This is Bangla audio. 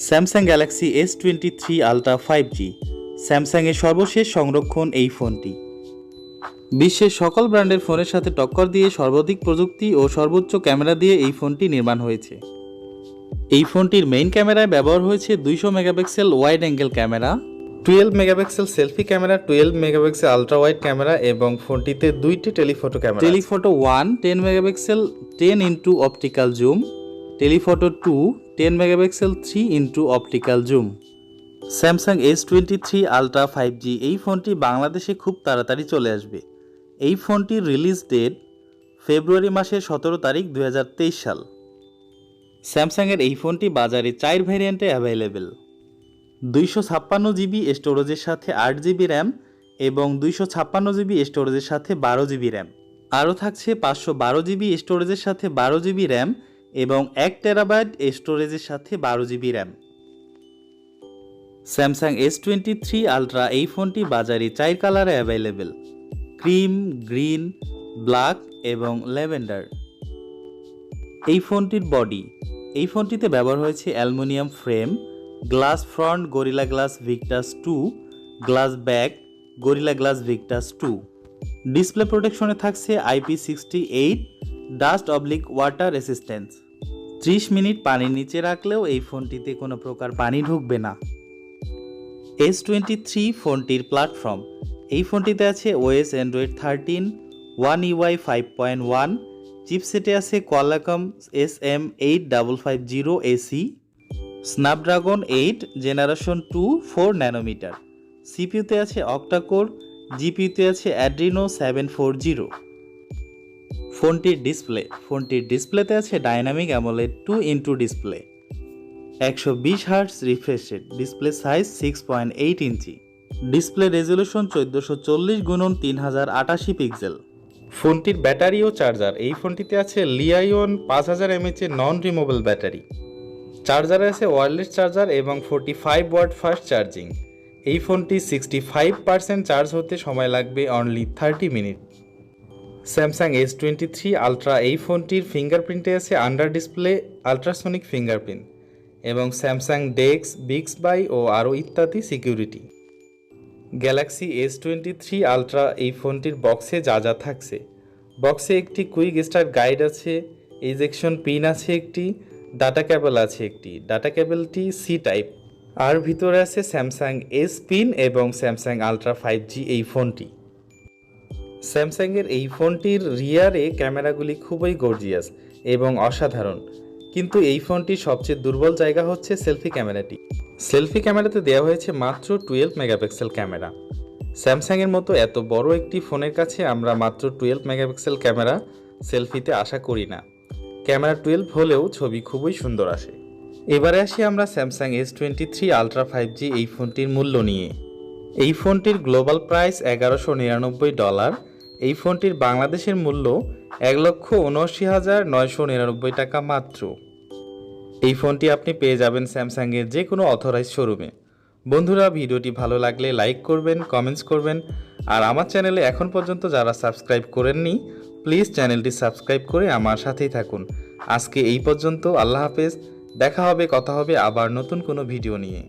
Samsung Galaxy S23 ultra 5G স্যামসাংয়ের সর্বশেষ সংরক্ষণ এই ফোনটি। বিশ্বের সকল ব্র্যান্ডের ফোনের সাথে টক্কর দিয়ে সর্বাধিক প্রযুক্তি ও সর্বোচ্চ ক্যামেরা দিয়ে এই ফোনটি নির্মাণ হয়েছে। এই ফোনটির মেইন ক্যামেরায় ব্যবহার হয়েছে 200 megapixel wide angle camera, 12 megapixel selfie camera, 12 megapixel ultra wide camera এবং ফোনটিতে দুইটি telephoto camera. Telephoto 1 10 megapixel 10 × optical zoom, telephoto 2 10 megapixel 3 × optical zoom. Samsung S23 ultra 5G এই ফোনটি বাংলাদেশে খুব তাড়াতাড়ি চলে আসবে। এই ফোনটির রিলিজ ডেট ফেব্রুয়ারি মাসের 17 তারিখ 2023 সাল। স্যামসাংয়ের এই ফোনটি বাজারে 4 ভ্যারিয়েন্টে অ্যাভেলেবেল। 256 জিবি স্টোরেজের সাথে 8 জিবি র্যাম এবং 256 জিবি স্টোরেজের সাথে 12 জিবি র্যাম। আরও থাকছে 512 জিবি স্টোরেজের সাথে 12 জিবি র্যাম এবং 1 টেরাবাইট স্টোরেজের সাথে 12 GB RAM. Samsung S23 ultra এই ফোনটি বাজারে 4 কালারে অ্যাভেলেবেল: ক্রিম, গ্রিন, ব্ল্যাক এবং ল্যাভেন্ডার। এই ফোনটির বডি, এই ফোনটিতে ব্যবহার হয়েছে aluminium frame, glass front Gorilla glass Victus 2, glass back Gorilla glass Victus 2। Display প্রোটেকশনে থাকছে IP68 ডাস্ট অবলিক ওয়াটার রেসিস্ট্যান্স। 30 মিনিট পানির নিচে রাখলেও এই ফোনটিতে কোনো প্রকার পানি ঢুকবে না। S23 ফোনটির প্ল্যাটফর্ম, এই ফোনটিতে আছে OS Android 13, One UI 5.1, চিপসেটে আছে Qualcomm SM8550AC, Snapdragon 8 generation 2 4 nanometre, সিপিইউতে আছে Octa-core, জিপিইউতে আছে Adreno 740। ফোনটির ডিসপ্লেতে আছে dynamic AMOLED 2x display, 120 hertz refresh rate, display size 6.8 inch, display resolution 1440x3088 pixel. ফোনটির ব্যাটারি ও চার্জার, এই ফোনটিতে আছে লিআইওন 5000 mAh এর নন রিমুভেবল ব্যাটারি, চার্জারে আছে ওয়্যারলেস চার্জার এবং 45 ওয়াট ফাস্ট চার্জিং। এই ফোনটি 65% চার্জ হতে সময় লাগবে only 30 minute. Samsung S23 ultra এই ফোনটির ফিঙ্গারপ্রিন্টে আছে আন্ডার ডিসপ্লে আলট্রাসোনিক ফিঙ্গারপ্রিন্ট এবং স্যামসাং ডেক্স, বিক্সবাই ও আরও ইত্যাদি সিকিউরিটি। গ্যালাক্সি S23 আলট্রা এই ফোনটির বক্সে যা যা থাকছে: বক্সে একটি কুইক স্টার্ট গাইড আছে, ইজেকশন পিন আছে একটি, ডাটা কেবল আছে একটি, ডাটা কেবলটি সি টাইপ, আর ভিতরে আছে স্যামসাং S পিন এবং স্যামসাং আলট্রা 5G এই ফোনটি। স্যামসাংয়ের এই ফোনটির রিয়ারে ক্যামেরাগুলি খুবই গর্জিয়াস এবং অসাধারণ, কিন্তু এই ফোনটির সবচেয়ে দুর্বল জায়গা হচ্ছে সেলফি ক্যামেরাটি। সেলফি ক্যামেরাতে দেওয়া হয়েছে মাত্র 12 মেগাপিক্সেল ক্যামেরা। স্যামসাংয়ের মতো এত বড় একটি ফোনের কাছে আমরা মাত্র 12 মেগাপিক্সেল ক্যামেরা সেলফিতে আশা করি না। ক্যামেরা 12 হলেও ছবি খুবই সুন্দর আসে। এবারে আসি আমরা স্যামসাং S23 আলট্রা 5G এই ফোনটির মূল্য নিয়ে। এই ফোনটির গ্লোবাল প্রাইস $1199। এই ফোনটির বাংলাদেশের মূল্য 1,79,999 টাকা মাত্র। এই ফোনটি আপনি পেয়ে যাবেন স্যামসাংয়ের যে কোনো অথরাইজড শোরুমে। বন্ধুরা, ভিডিওটি ভালো লাগলে লাইক করবেন, কমেন্টস করবেন, আর আমার চ্যানেলে এখন পর্যন্ত যারা সাবস্ক্রাইব করেননি প্লিজ চ্যানেলটি সাবস্ক্রাইব করে আমার সাথেই থাকুন। আজকে এই পর্যন্ত, আল্লাহ হাফেজ। দেখা হবে, কথা হবে আবার নতুন কোনো ভিডিও নিয়ে।